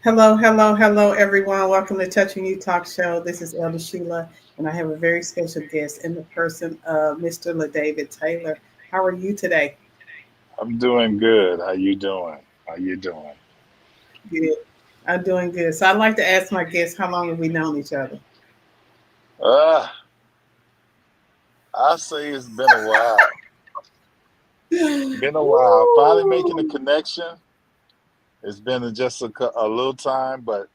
Hello, hello, hello, everyone. Welcome to Touching You Talk Show. This is Elder Sheila, and I have a very special guest in the person of Mr. LaDavid Taylor. How are you today? I'm doing good. How you doing? How you doing? Good. I'm doing good. So I'd like to ask my guests, how long have we known each other? Uh, I say it's been a while. Been a while. Finally making a Ooh, connection. It's been just a little time, but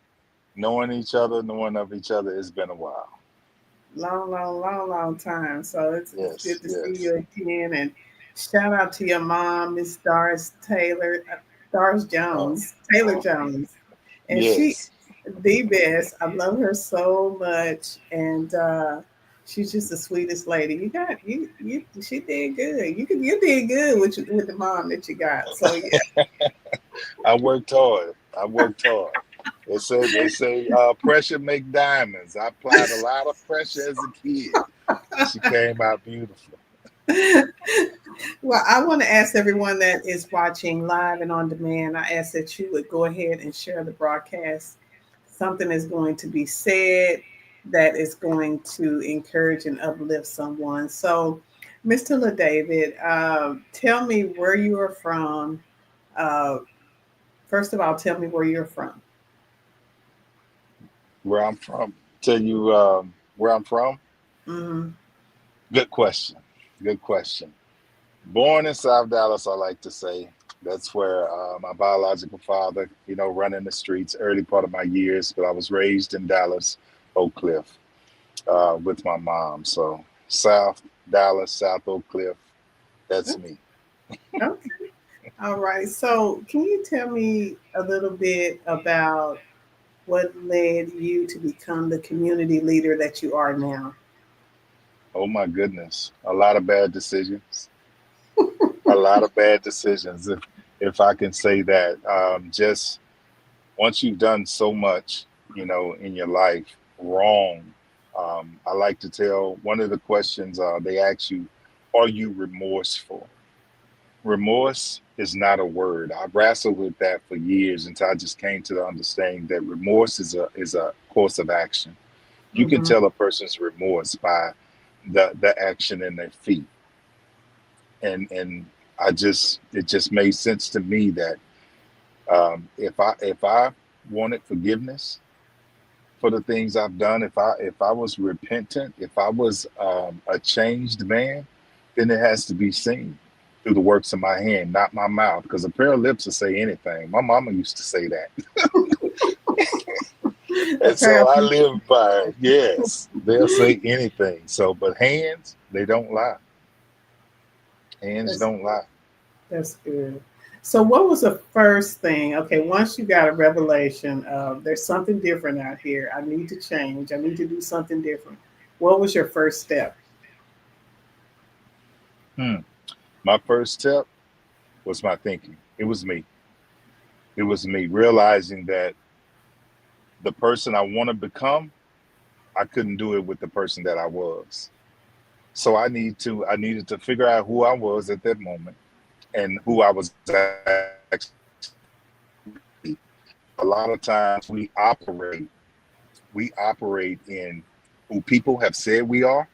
knowing each other, knowing of each other, it's been a while. long, long, long, long time. So it's Yes, good to see yes. you again. And shout out to your mom, Miss Doris Taylor, Doris Oh, Jones, Taylor oh, Jones. And she yes. the best. I love her so much, and she's just the sweetest lady. You got you. She did good. You did good with the mom that you got. So yeah, I worked hard. I worked hard. They say pressure make diamonds. I applied a lot of pressure as a kid, and she came out beautiful. well, I want to ask everyone that is watching live and on demand. I ask that you would go ahead and share the broadcast. Something is going to be said that is going to encourage and uplift someone. So, Mr. LaDavid, tell me where you are from. Uh, First of all, tell me where you're from. Where I'm from. Tell you where I'm from. Hmm. Good question. Good question. Born in South Dallas, I like to say. That's where my biological father, running the streets early part of my years, but I was raised in Dallas, Oak Cliff, with my mom. So South Dallas, South Oak Cliff, that's me. Okay. All right. So, can you tell me a little bit about what led you to become the community leader that you are now? Oh my goodness. A lot of bad decisions. A lot of bad decisions, if I can say that. Just once you've done so much, in your life wrong, I like to tell one of the questions they ask you, are you remorseful? Remorse is not a word. I wrestled with that for years until I just came to the understanding that remorse is a course of action. You can Hmm. tell a person's remorse by the action in their feet. And it just made sense to me that if I wanted forgiveness for the things I've done, if I was repentant, if I was a changed man, then it has to be seen through the works of my hand, not my mouth, because a pair of lips will say anything. My mama used to say that, and so I Apparently, live by it. Yes, they'll say anything. So, but hands, they don't lie. Hands that's don't lie. that's good. So, what was the first thing? Okay, once you got a revelation of there's something different out here, I need to change. I need to do something different. What was your first step? Hmm. My first step was my thinking. It was me. It was me realizing that the person I want to become, I couldn't do it with the person that I was. So I needed to figure out who I was at that moment and who I was actually becoming. A lot of times we operate in who people have said we are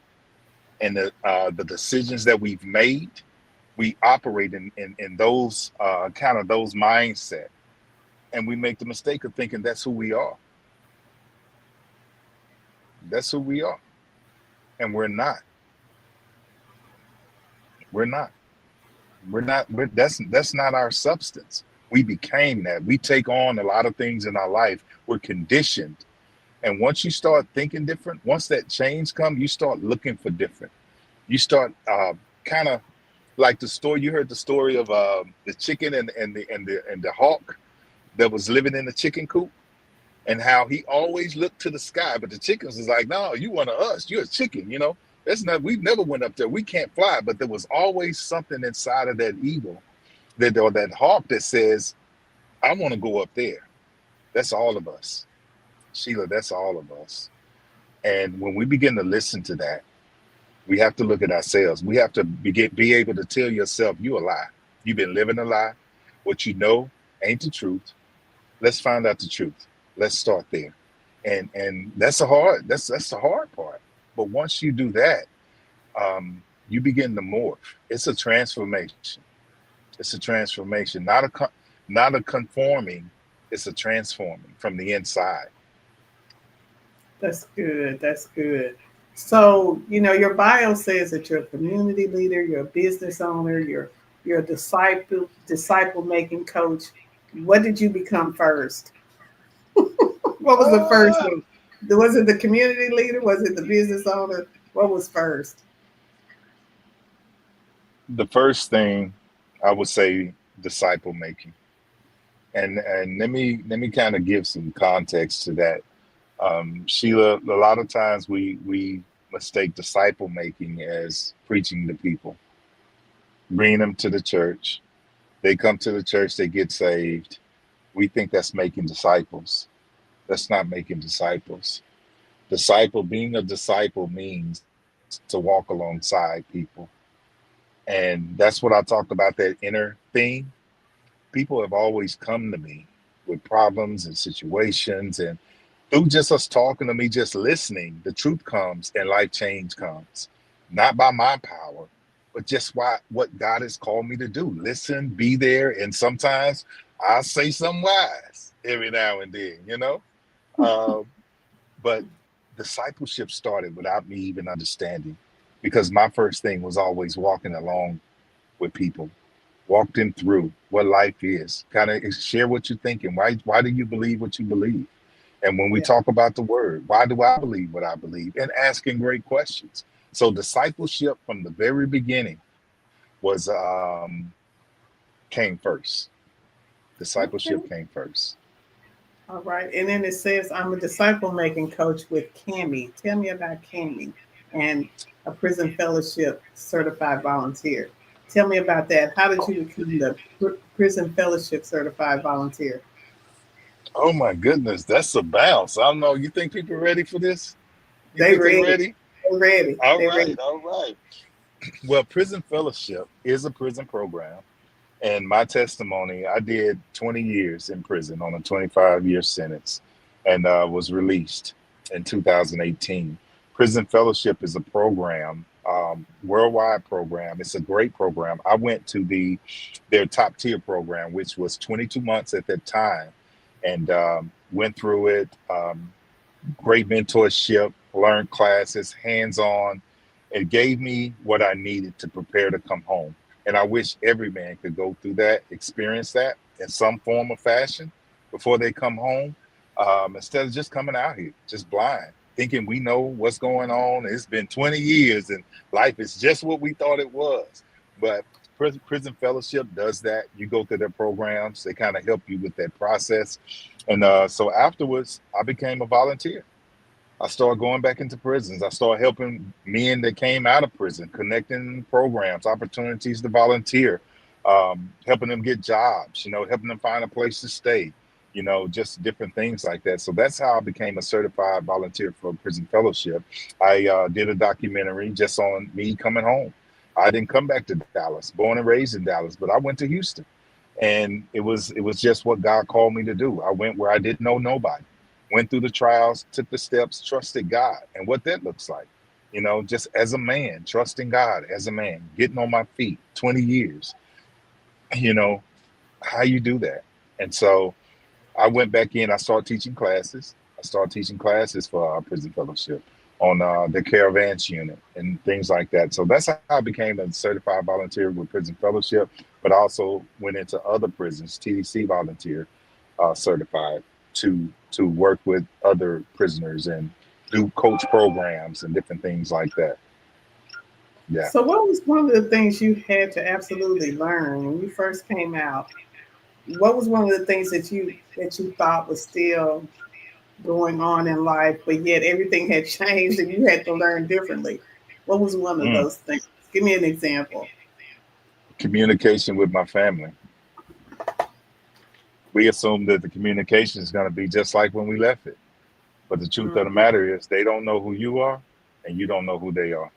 and the decisions that we've made. We operate in those kind of those mindset, and we make the mistake of thinking that's who we are. That's who we are, and we're not. We're not. That's not our substance. We became that. We take on a lot of things in our life. We're conditioned. And once you start thinking different, once that change comes, you start looking for different. You start kind of like the story. You heard the story of the chicken and the hawk that was living in the chicken coop, and how he always looked to the sky, but the chickens was like, "No, you one of us. You're a chicken. That's not. We've never went up there. We can't fly." But there was always something inside of that eagle, that or that hawk, that says, "I want to go up there." That's all of us, Sheila. That's all of us. And when we begin to listen to that, we have to look at ourselves. We have to be able to tell yourself, "You a lie. You've been living a lie. What you know ain't the truth. Let's find out the truth. Let's start there. And that's the hard part. But once you do that, you begin to morph. It's a transformation. It's a transformation, not a conforming. It's a transforming from the inside. That's good. That's good. So, your bio says that you're a community leader, you're a business owner, you're a disciple making coach. What did you become first? What was the first Uh, one? Was it the community leader? Was it the business owner? What was first? the first thing I would say, disciple making, and let me kind of give some context to that. Sheila, a lot of times we mistake disciple making as preaching to people, bringing them to the church. They come to the church, they get saved. We think that's making disciples. That's not making disciples. Being a disciple means to walk alongside people. And that's what I talked about, that inner theme. People have always come to me with problems and situations, and through just us talking to me, just listening, the truth comes and life change comes. Not by my power, but just what God has called me to do. Listen, be there, and sometimes I'll say something wise every now and then, you know? Uh, but discipleship started without me even understanding, because my first thing was always walking along with people, walk them through what life is, kind of share what you're thinking. Why do you believe what you believe? And when we Yeah. talk about the word, why do I believe what I believe? And asking great questions. So discipleship from the very beginning was came first. Okay. Discipleship came first. All right. And then it says, I'm a disciple making coach with Cami. Tell me about Cami and a prison fellowship certified volunteer. Tell me about that. How did you become the prison fellowship certified volunteer? Oh my goodness, that's a bounce. I don't know. You think people are ready for this? You They think they're ready. ready? They ready. All They ready. right, all right. Well, Prison Fellowship is a prison program. And my testimony, I did 20 years in prison on a 25-year sentence, and was released in 2018. Prison Fellowship is a program, worldwide program. It's a great program. I went to their top tier program, which was 22 months at that time, and went through it. Great mentorship, learned classes, hands on. It gave me what I needed to prepare to come home. And I wish every man could go through that, experience that in some form or fashion before they come home, instead of just coming out here, just blind, thinking we know what's going on. It's been 20 years and life is just what we thought it was. But Prison Fellowship does that. You go through their programs, they kind of help you with that process. And so afterwards, I became a volunteer. I started going back into prisons. I started helping men that came out of prison, connecting programs, opportunities to volunteer, helping them get jobs, helping them find a place to stay, just different things like that. So that's how I became a certified volunteer for Prison Fellowship. I did a documentary just on me coming home. I didn't come back to Dallas, born and raised in Dallas, but I went to Houston, and it was just what God called me to do. I went where I didn't know nobody, went through the trials, took the steps, trusted God, and what that looks like. Just as a man, trusting God as a man, getting on my feet, 20 years, you know, how you do that. And so I went back in, I started teaching classes. I started teaching classes for our prison fellowship on the caravans unit and things like that. So that's how I became a certified volunteer with Prison Fellowship, but also went into other prisons, TDC volunteer, certified to work with other prisoners and do coach programs and different things like that. Yeah. So, what was one of the things you had to absolutely learn when you first came out? What was one of the things that you thought was still going on in life, but yet everything had changed and you had to learn differently? What was one of Mm. those things? Give me an example. Communication with my family. We assume that the communication is going to be just like when we left it. But the truth of the Mhm. matter is, they don't know who you are, and you don't know who they are.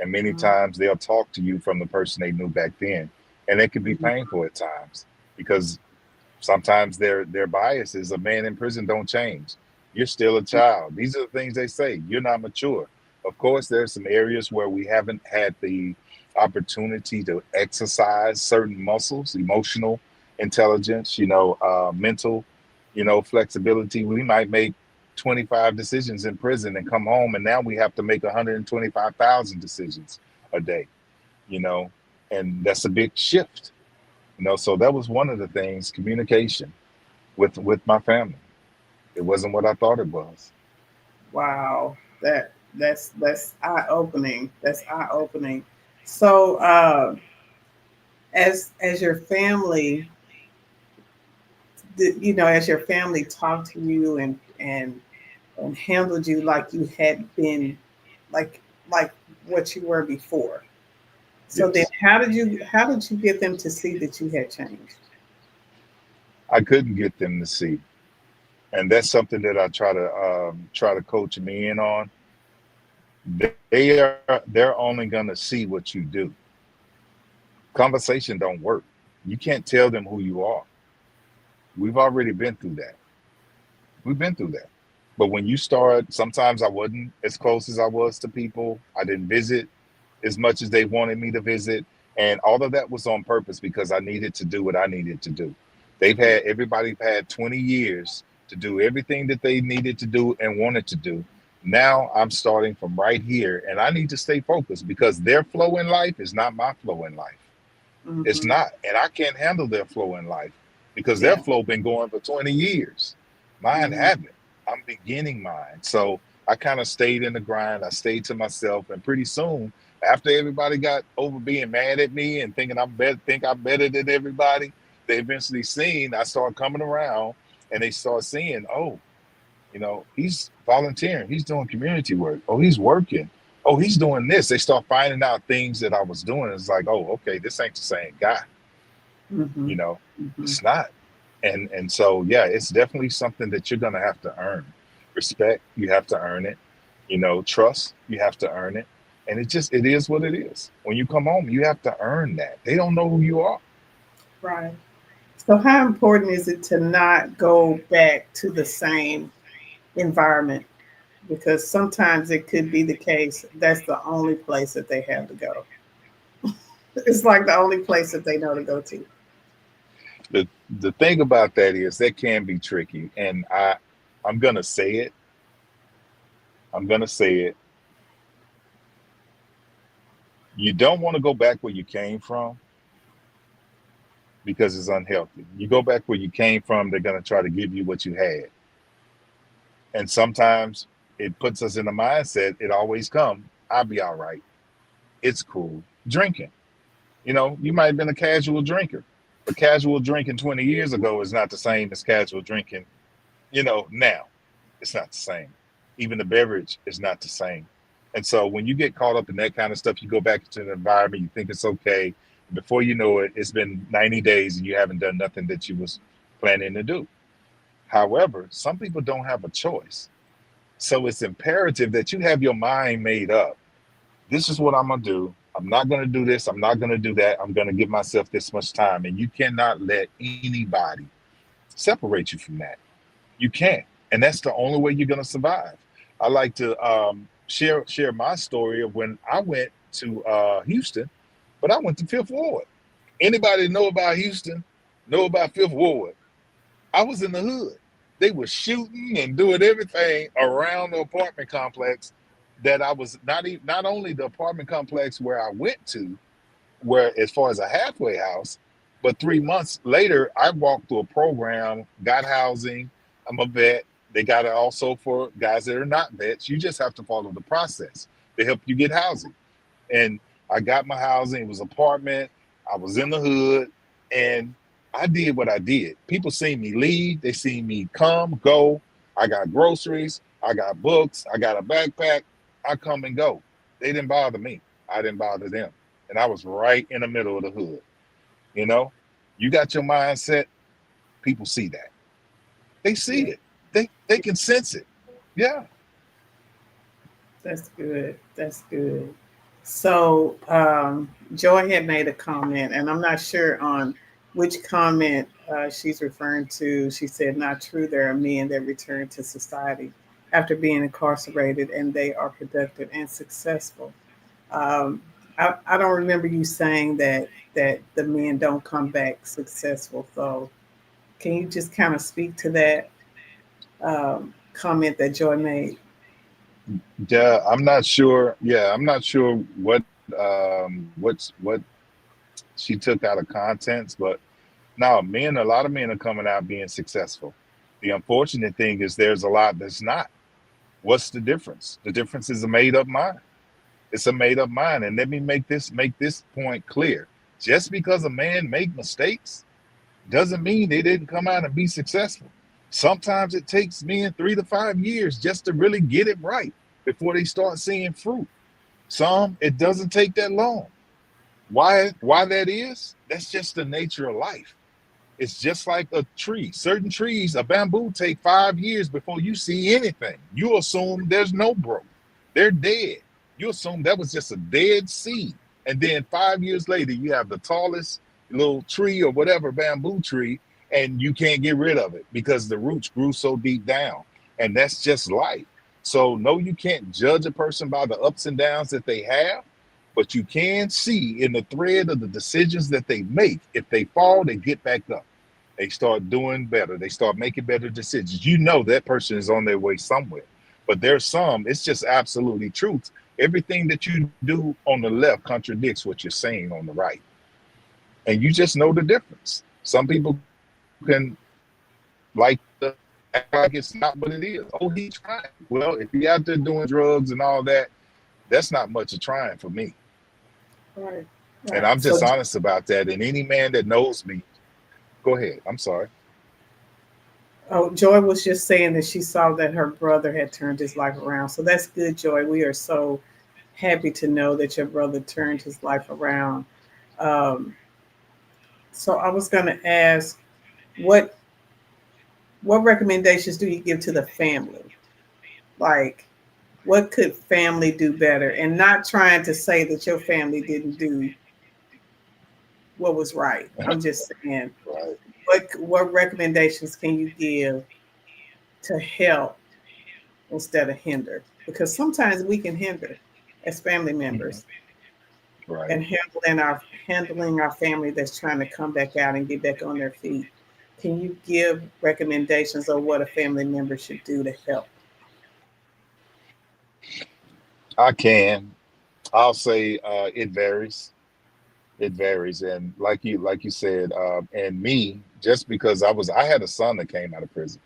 And many Mhm. times they'll talk to you from the person they knew back then. And it can be Mhm. painful at times, because Sometimes their bias is a man in prison don't change. You're still a child. These are the things they say. You're not mature. Of course, there's some areas where we haven't had the opportunity to exercise certain muscles, emotional intelligence, mental, flexibility. We might make 25 decisions in prison and come home, and now we have to make 125,000 decisions a day, you know, and that's a big shift. So that was one of the things, communication with my family. It wasn't what I thought it was. Wow, that's eye opening. That's eye opening. So, as your family, as your family talked to you and handled you like you had been, like like what you were before. So then, Yes. how did you get them to see that you had changed? I couldn't get them to see. And that's something that I try to coach me in on. They're only gonna see what you do. Conversation don't work. You can't tell them who you are. We've already been through that. We've been through that. But when you start, sometimes I wasn't as close as I was to people. I didn't visit as much as they wanted me to visit. And all of that was on purpose because I needed to do what I needed to do. Everybody had 20 years to do everything that they needed to do and wanted to do. Now I'm starting from right here and I need to stay focused because their flow in life is not my flow in life. It's Mm-hmm. not. And I can't handle their flow in life because their Yeah. flow been going for 20 years. Mine Mm-hmm. haven't. I'm beginning mine. So I kind of stayed in the grind. I stayed to myself. And pretty soon, after everybody got over being mad at me and thinking I'm better than everybody, they eventually seen I started coming around and they start seeing, oh, he's volunteering. He's doing community work. Oh, he's working. Oh, he's doing this. They start finding out things that I was doing. It's like, oh, okay, this ain't the same guy. Mm-hmm. You know, Mm-hmm. it's not. And so yeah, it's definitely something that you're gonna have to earn. Respect, you have to earn it. Trust, you have to earn it. And it is what it is. When you come home, you have to earn that. They don't know who you are. Right. So, how important is it to not go back to the same environment? Because sometimes it could be the case that's the only place that they have to go. It's like the only place that they know to go to. The thing about that is that can be tricky. And I'm gonna say it. I'm gonna say it. You don't want to go back where you came from because it's unhealthy. You go back where you came from, they're gonna try to give you what you had. And sometimes it puts us in the mindset, it always come, I'll be all right. It's cool. Drinking. You might have been a casual drinker, but casual drinking 20 years ago is not the same as casual drinking, now. It's not the same. Even the beverage is not the same. And so when you get caught up in that kind of stuff, you go back into the environment, you think it's okay. Before you know it, it's been 90 days and you haven't done nothing that you was planning to do. However, some people don't have a choice. So it's imperative that you have your mind made up. This is what I'm going to do. I'm not going to do this. I'm not going to do that. I'm going to give myself this much time. And you cannot let anybody separate you from that. You can't. And that's the only way you're going to survive. I like to share my story of when I went to Houston, but I went to Fifth Ward. Anybody know about Houston? Know about Fifth Ward? I was in the hood. They were shooting and doing everything around the apartment complex that I was not only the apartment complex where I went to, where as far as a halfway house, but 3 months later I walked through a program, got housing. I'm a vet. They got it also for guys that are not vets. You just have to follow the process. They help you get housing. And I got my housing. It was apartment. I was in the hood, and I did what I did. People seen me leave. They seen me come, go. I got groceries. I got books. I got a backpack. I come and go. They didn't bother me. I didn't bother them. And I was right in the middle of the hood. You know, you got your mindset. People see that. They see Yeah, it. They can sense it. Yeah. that's good. That's good. So, Joy had made a comment, and I'm not sure on which comment she's referring to. She said, "Not true. There are men that return to society after being incarcerated, and they are productive and successful." Um, I don't remember you saying that the men don't come back successful. So, can you just kind of speak to that comment that Joy made? Yeah, I'm not sure. Yeah, I'm not sure what she took out of contents, but no, a lot of men are coming out being successful. The unfortunate thing is there's a lot that's not. What's the difference? The difference is a made up mind. It's a made up mind. And let me make this point clear. Just because a man make mistakes doesn't mean they didn't come out and be successful. Sometimes it takes men 3 to 5 years just to really get it right before they start seeing fruit. Some it doesn't take that long. Why that is? That's just the nature of life. It's just like a tree. Certain trees, a bamboo, take 5 years before you see anything. You assume there's no growth. They're dead. You assume that was just a dead seed. And then 5 years later, you have the tallest little tree or whatever bamboo tree, and you can't get rid of it because the roots grew so deep down. And that's just life. So, no, you can't judge a person by the ups and downs that they have, but you can see in the thread of the decisions that they make. If they fall, they get back up. They start doing better. They start making better decisions. You know that person is on their way somewhere. But there's some, it's just absolutely truth. Everything that you do on the left contradicts what you're saying on the right. And you just know the difference. Some people can like to act like it's not what it is. Oh, he's trying. Well, if he out there doing drugs and all that, that's not much of trying for me. Right, And right. I'm just honest about that. And any man that knows me, go ahead. I'm sorry. Oh, Joy was just saying that she saw that her brother had turned his life around. So that's good, Joy. We are so happy to know that your brother turned his life around. Um, so I was going to ask, what what recommendations do you give to the family? Like, what could family do better? And not trying to say that your family didn't do what was right. I'm just saying, Right. what recommendations can you give to help instead of hinder? Because sometimes we can hinder as family Mhm. members Right. and handling our family that's trying to come back out and get back on their feet. Can you give recommendations of what a family member should do to help? I can. I'll say it varies. It varies, and like you said, and me, just because I had a son that came out of prison,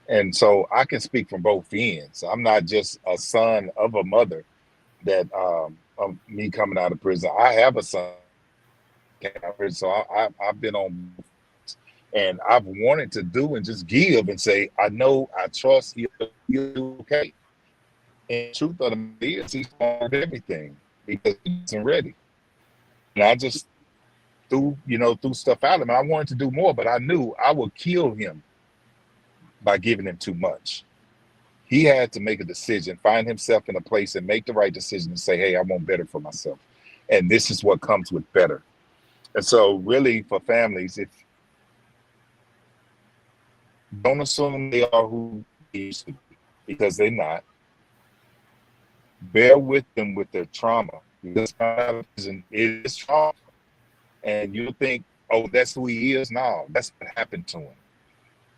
and so I can speak from both ends. I'm not just a son of a mother that of me coming out of prison. I have a son that came out of prison, so I've been on both ends. And I've wanted to do and just give and say, I know, I trust he'll do okay. And the truth of the matter is, he's learned everything because he wasn't ready. And I just threw stuff at him. And I wanted to do more, but I knew I would kill him by giving him too much. He had to make a decision, find himself in a place and make the right decision and say, hey, I want better for myself. And this is what comes with better. And so, really, for families, if don't assume they are who they used to be because they're not, bear with them with their trauma because prison is trauma. And you'll think, oh, that's who he is. No, that's what happened to him.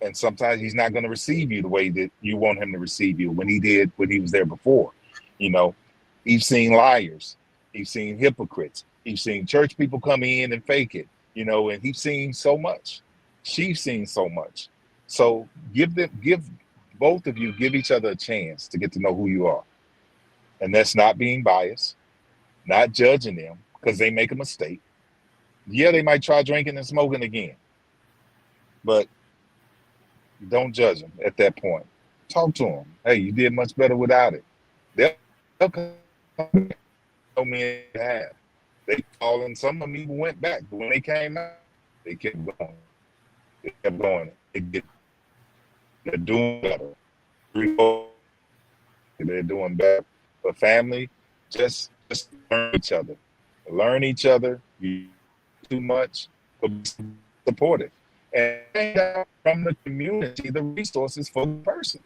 And sometimes he's not going to receive you the way that you want him to receive you when he did when he was there before. You know, he's seen liars, he's seen hypocrites, he's seen church people come in and fake it, and he's seen so much. She's seen so much. So give both of you give each other a chance to get to know who you are. And that's not being biased, not judging them because they make a mistake. Yeah, they might try drinking and smoking again, but don't judge them at that point. Talk to them. Hey, you did much better without it. They'll come back. So many have. They fall, and some of them even went back. But when they came out, they kept going. They kept going. They're doing better. They're doing better. But family, just learn each other. Learn each other. You too much. but be supportive and find out from the community the resources for the person.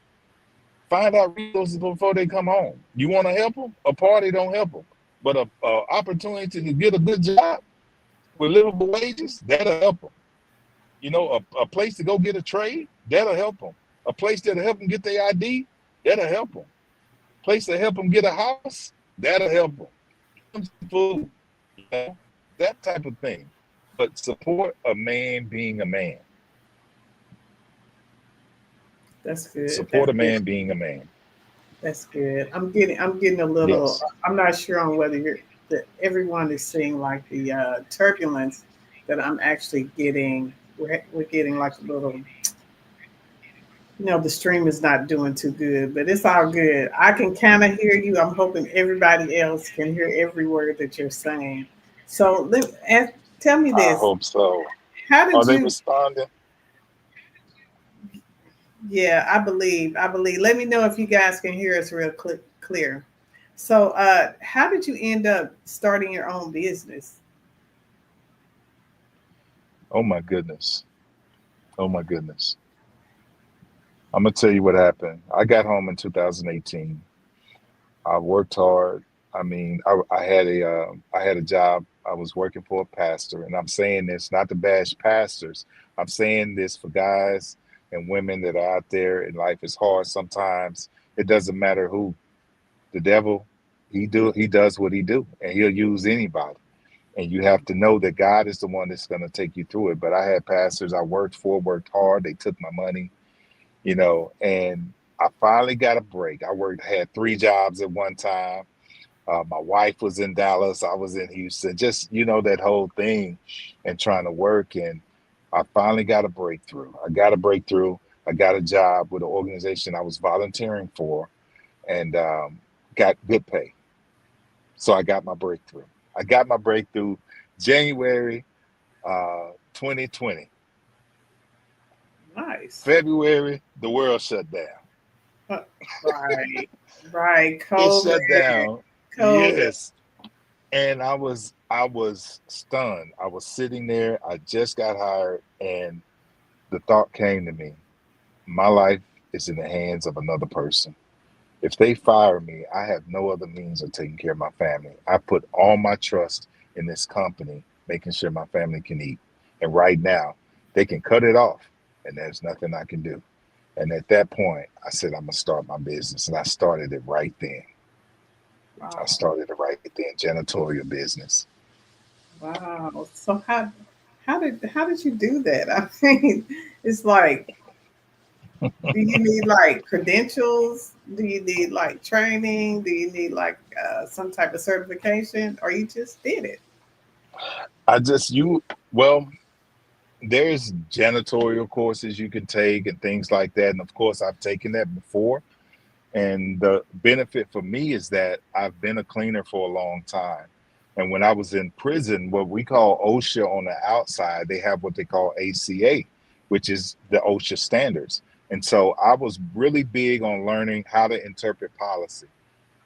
Find out resources before they come home. You want to help them? A party don't help them, but a opportunity to get a good job with livable wages, that'll help them. You know, a place to go get a trade, that'll help them. A place that'll help them get their ID, that'll help them. Place to help them get a house, that'll help them. Some food, you know, that type of thing. But support a man being a man. That's good. Support That's a good. man being a man. That's good. I'm getting a little. Yes. I'm not sure on whether that everyone is seeing like the turbulence that I'm actually getting. We're getting like a little. The stream is not doing too good, but it's all good. I can kind of hear you. I'm hoping everybody else can hear every word that you're saying. So tell me I this: hope so. How Are did they you? responding? Yeah, I believe. I believe. Let me know if you guys can hear us real clear. So, how did you end up starting your own business? Oh my goodness. Oh my goodness. I'm gonna tell you what happened. I got home in 2018. I worked hard. I mean, I had a job. I was working for a pastor, and I'm saying this not to bash pastors. I'm saying this for guys and women that are out there, and life is hard sometimes. It doesn't matter who. The devil, he does what he do, and he'll use anybody. And you have to know that God is the one that's going to take you through it. But I had pastors I worked for, worked hard. They took my money, and I finally got a break. Had three jobs at one time. My wife was in Dallas. I was in Houston. Just, that whole thing and trying to work. And I finally got a breakthrough. I got a breakthrough. I got a job with an organization I was volunteering for and got good pay. So I got my breakthrough. I got my breakthrough January 2020. Nice. February, the world shut down. Uh, Right, right. It COVID, shut down. COVID. Yes. And I was stunned. I was sitting there. I just got hired, and the thought came to me: my life is in the hands of another person. If they fire me, I have no other means of taking care of my family. I put all my trust in this company, making sure my family can eat. And right now, they can cut it off, and there's nothing I can do. And at that point, I said, I'm going to start my business. And I started it right then. I Wow, started it right then, janitorial business. wow. So how did you do that? I mean, it's like, do you need like credentials? Do you need like training? Do you need like some type of certification, or you just did it? I just, well, there's janitorial courses you can take and things like that. And of course, I've taken that before. And the benefit for me is that I've been a cleaner for a long time. And when I was in prison, what we call OSHA on the outside, they have what they call ACA, which is the OSHA standards. And so I was really big on learning how to interpret policy.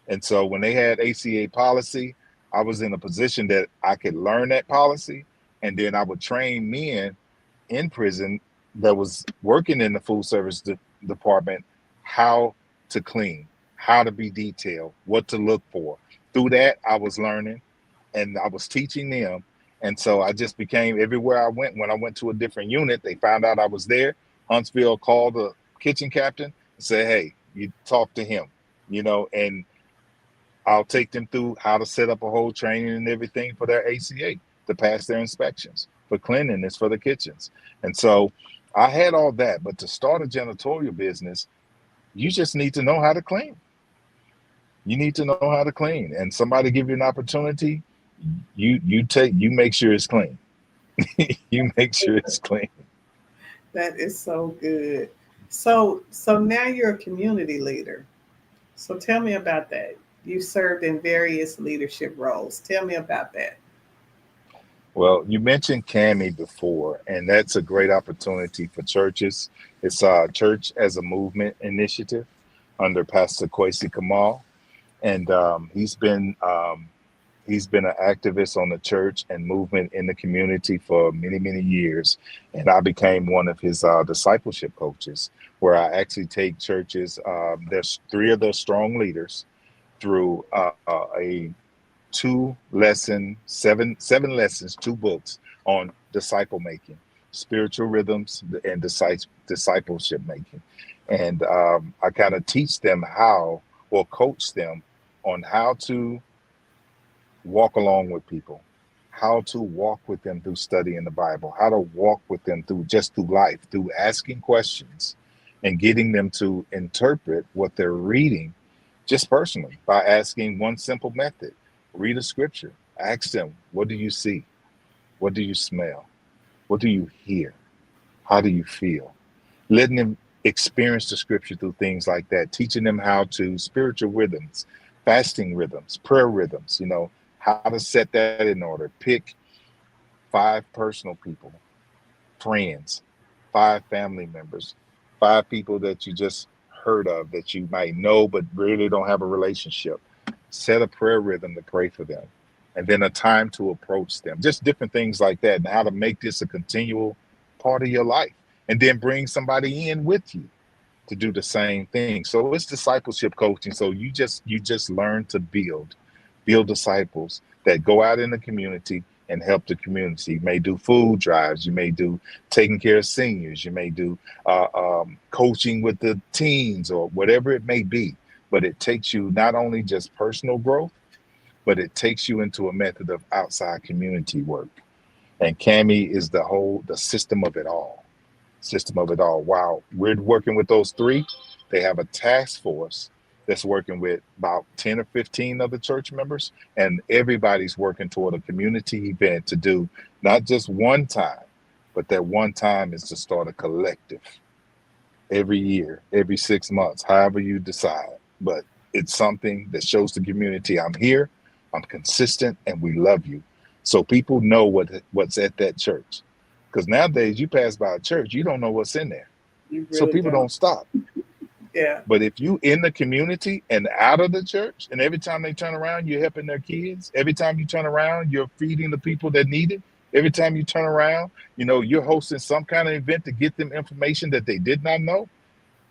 And so when they had ACA policy, I was in a position that I could learn that policy. And then I would train men in prison that was working in the food service department how to clean, how to be detailed, what to look for. Through that, I was learning and I was teaching them. And so I just became everywhere I went. When I went to a different unit, they found out I was there. Huntsville called the kitchen captain and said, hey, you talk to him, and I'll take them through how to set up a whole training and everything for their ACA to pass their inspections for cleanliness for the kitchens. And so I had all that, but to start a janitorial business, you just need to know how to clean. You need to know how to clean, and somebody give you an opportunity, you make sure it's clean. You make sure it's clean. That is so good. So now you're a community leader. So tell me about that. You served in various leadership roles. Tell me about that. Well, you mentioned Cami before, and that's a great opportunity for churches. It's a church as a movement initiative under Pastor Kwesi Kamal, and he's been He's been an activist on the church and movement in the community for many, many years. And I became one of his discipleship coaches, where I actually take churches. There's three of the strong leaders through a seven lessons, two books on disciple making, spiritual rhythms, and discipleship making. And I kind of teach them how, or coach them on how to walk along with people, how to walk with them through studying the Bible, how to walk with them through life, through asking questions and getting them to interpret what they're reading just personally by asking one simple method. Read a scripture, ask them, what do you see? What do you smell? What do you hear? How do you feel? Letting them experience the scripture through things like that, teaching them how to spiritual rhythms, fasting rhythms, prayer rhythms, how to set that in order. Pick 5 personal people, friends, 5 family members, 5 people that you just heard of that you might know but really don't have a relationship. Set a prayer rhythm to pray for them, and then a time to approach them. Just different things like that, and how to make this a continual part of your life, and then bring somebody in with you to do the same thing. So it's discipleship coaching. So you just learn to build disciples that go out in the community and help the community. You may do food drives. You may do taking care of seniors. You may do coaching with the teens or whatever it may be. But it takes you not only just personal growth, but it takes you into a method of outside community work. And Cami is the system of it all. System of it all. While we're working with those three, they have a task force that's working with about 10 or 15 of the church members, and everybody's working toward a community event to do not just one time, but that one time is to start a collective every year, every 6 months, however you decide. But it's something that shows the community I'm here, I'm consistent, and we love you. So people know what's at that church. Because nowadays you pass by a church, you don't know what's in there. You So really people don't. don't stop. Yeah. But if you in the community and out of the church, and every time they turn around, you're helping their kids. Every time you turn around, you're feeding the people that need it. Every time you turn around, you're hosting some kind of event to get them information that they did not know.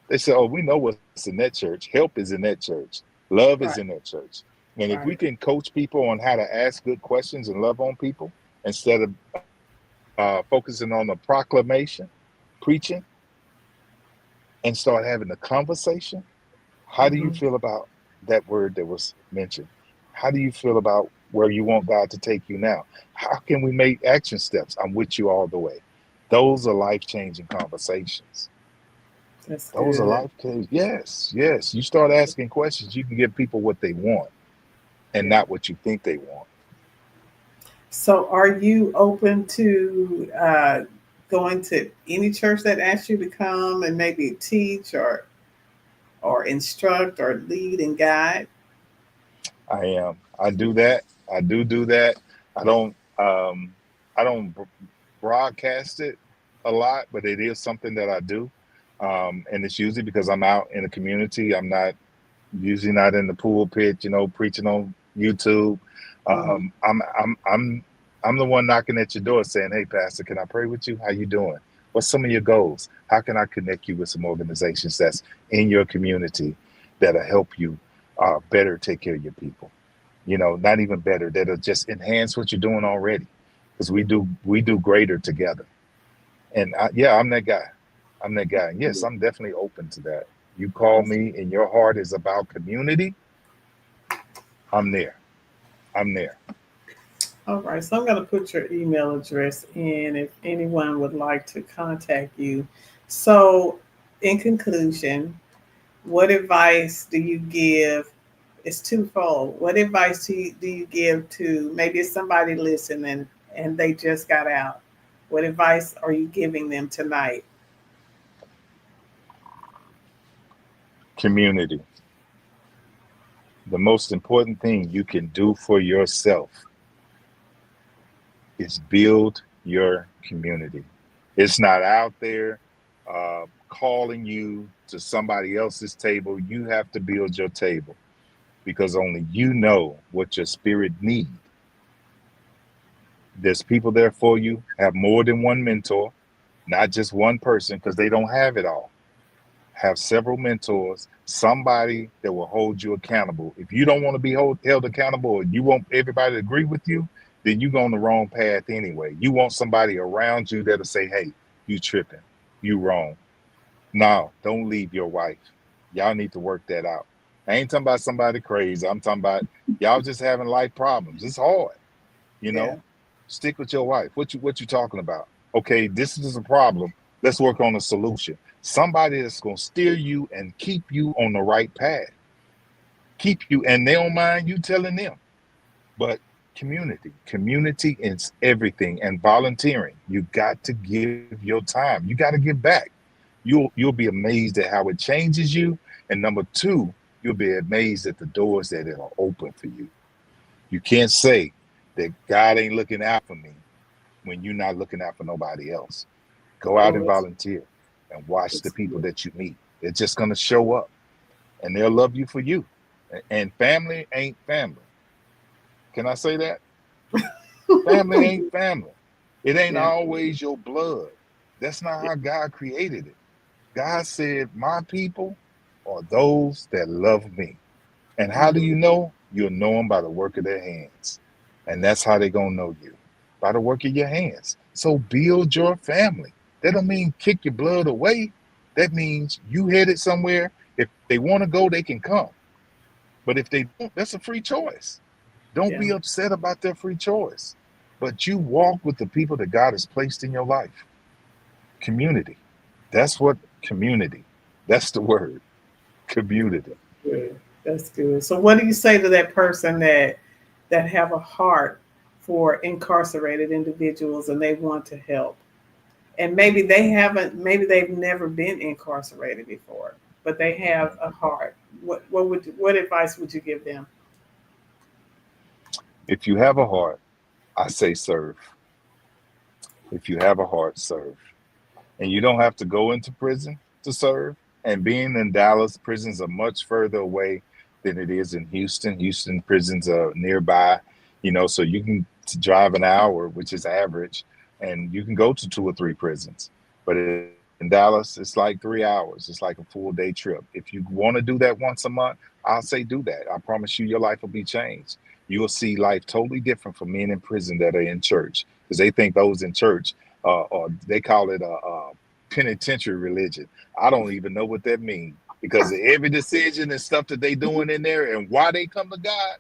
They say, oh, we know what's in that church. Help is in that church. Love is in Right. that church. And if we Right. can coach people on how to ask good questions and love on people instead of focusing on the proclamation, preaching, and start having a conversation, how do you Hmm. feel about that word that was mentioned? How do you feel about where you want God to take you now? How can we make action steps? I'm with you all the way. Those are life changing conversations. That's Those are good. life changing. Yes, yes. You start asking questions, you can give people what they want and Yeah. not what you think they want. So, are you open to going to any church that asks you to come and maybe teach or instruct or lead and guide? I am. I do that. I do that. I don't. I don't broadcast it a lot, but it is something that I do. And it's usually because I'm out in the community. I'm not usually not in the pulpit, preaching on YouTube. Hmm. Um, I'm I'm I'm I'm the one knocking at your door saying, "Hey, Pastor, can I pray with you? How you doing? What's some of your goals? How can I connect you with some organizations that's in your community that'll help you better take care of your people? Not even better, that'll just enhance what you're doing already, because we do greater together." And yeah, I'm that guy. I'm that guy. And yes, I'm definitely open to that. You call Awesome. me and your heart is about community, I'm there. I'm there. All right. So, I'm going to put your email address in if anyone would like to contact you. So, in conclusion, what advice do you give? It's twofold. What advice do you give to maybe it's somebody listening and they just got out? What advice are you giving them tonight? Community. The most important thing you can do for yourself is build your community. It's not out there calling you to somebody else's table. You have to build your table, because only you know what your spirit needs. There's people there for you. Have more than one mentor, not just one person, because they don't have it all. Have several mentors, somebody that will hold you accountable. If you don't want to be held accountable, or you want everybody to agree with you, then you go on the wrong path anyway. You want somebody around you that'll say, hey, you tripping, you wrong. No, don't leave your wife. Y'all need to work that out. I ain't talking about somebody crazy. I'm talking about y'all just having life problems. It's hard, you Yeah. know. Stick with your wife. What you talking about? Okay, this is a problem. Let's work on a solution. Somebody that's gonna steer you and keep you on the right path. Keep you, and they don't mind you telling them. But community is everything, and volunteering. You got to give your time. You got to give back. You'll be amazed at how it changes you. And number two, you'll be amazed at the doors that it'll open for you. You can't say that God ain't looking out for me when you're not looking out for nobody else. Go out Oh, and volunteer and watch the that's people good. that you meet. They're just gonna show up and they'll love you for you. And family ain't family. Can I say that? Family ain't family. It ain't Yeah. always your blood. That's not how God created it. God said, my people are those that love me. And how do Mhm. you know? You'll know them by the work of their hands. And that's how they're going to know you, by the work of your hands. So build your family. That don't mean kick your blood away. That means you headed somewhere. If they want to go, they can come. But if they don't, that's a free choice. Don't Yeah. be upset about their free choice. But you walk with the people that God has placed in your life. Community. That's what community. That's the word. Community. Good. That's good. So, what do you say to that person that have a heart for incarcerated individuals and they want to help? And maybe they haven't, maybe they've never been incarcerated before, but they have a heart. What advice would you give them? If you have a heart, I say serve. If you have a heart, serve. And you don't have to go into prison to serve. And being in Dallas, prisons are much further away than it is in Houston. Houston prisons are nearby, so you can drive an hour, which is average, and you can go to two or three prisons. But in Dallas, it's like 3 hours. It's like a full day trip. If you want to do that once a month, I'll say do that. I promise you, your life will be changed. You will see life totally different from men in prison that are in church because they think those in church, or they call it a penitentiary religion. I don't even know what that means because every decision and stuff that they doing in there and why they come to God,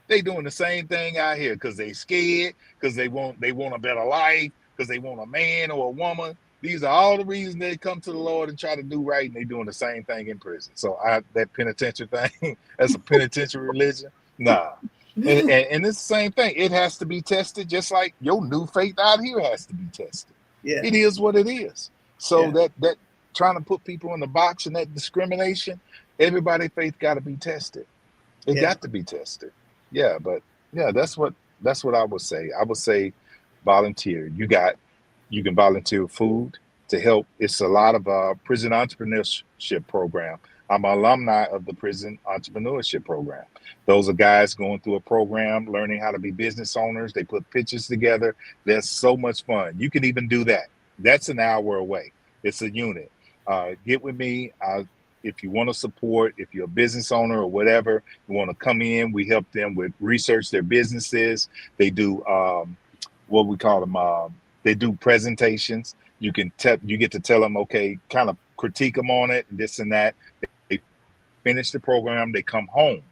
they doing the same thing out here because they scared, because they want a better life, because they want a man or a woman. These are all the reasons they come to the Lord and try to do right, and they doing the same thing in prison. So that penitentiary thing, that's a penitentiary religion. Nah. And it's the same thing. It has to be tested just like your new faith out here has to be tested. Yeah. It is what it is. So Yeah. that trying to put people in the box and that discrimination, everybody's faith got to be tested. It Yeah. got to be tested. Yeah, but yeah, that's what I would say. I would say volunteer. You can volunteer food to help. It's a lot of prison entrepreneurship program. I'm an alumni of the prison entrepreneurship program. Those are guys going through a program, learning how to be business owners. They put pitches together. That's so much fun. You can even do that. That's an hour away. It's a unit. Get with me. If you want to support, if you're a business owner or whatever, you want to come in, we help them with research their businesses. They do what we call them. They do presentations. You get to tell them, okay, kind of critique them on it, this and that. They finish the program, they come home,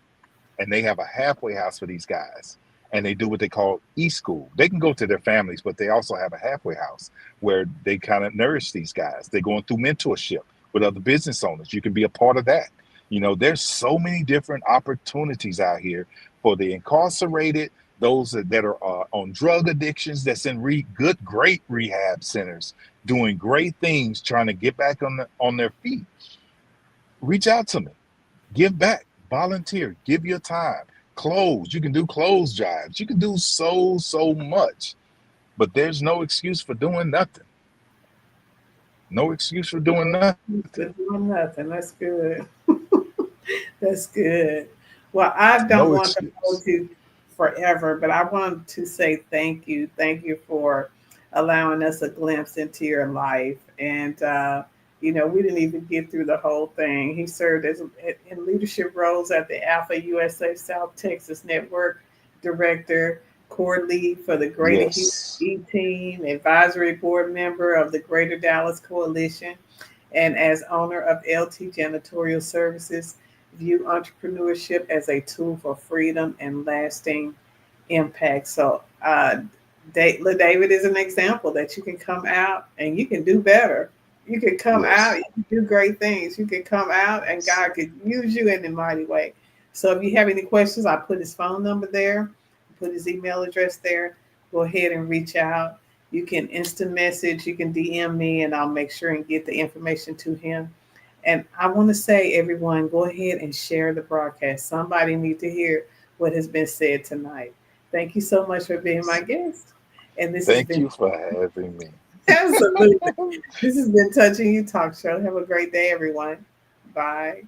and they have a halfway house for these guys. And they do what they call e-school. They can go to their families, but they also have a halfway house where they kind of nourish these guys. They're going through mentorship with other business owners. You can be a part of that. There's so many different opportunities out here for the incarcerated, those that are on drug addictions, that's in great rehab centers, doing great things, trying to get back on their feet. Reach out to me. Give back, volunteer, give your time. Clothes, you can do clothes drives. You can do so much, but there's no excuse for doing nothing. No excuse for doing No, nothing. but doing nothing. That's good. That's good. Well, I No don't want to excuse. hold you forever. But I want to say thank you. Thank you for allowing us a glimpse into your life. And, we didn't even get through the whole thing. He served in leadership roles at the Alpha USA South Texas Network Director, core lead for the Greater Houston Yes. E Team, advisory board member of the Greater Dallas Coalition, and as owner of LT Janitorial Services, view entrepreneurship as a tool for freedom and lasting impact. So, LaDavid is an example that you can come out and you can do better. You can come out, Yes. you can do great things. You can come out and Yes. God could use you in a mighty way. So, if you have any questions, I put his phone number there, put his email address there. Go ahead and reach out. You can instant message, you can DM me, and I'll make sure and get the information to him. And I want to say, everyone, go ahead and share the broadcast. Somebody need to hear what has been said tonight. Thank you so much for being my guest. And this has Thank been you for having me. absolutely. This has been Touching You Talk Show. Have a great day, everyone. Bye.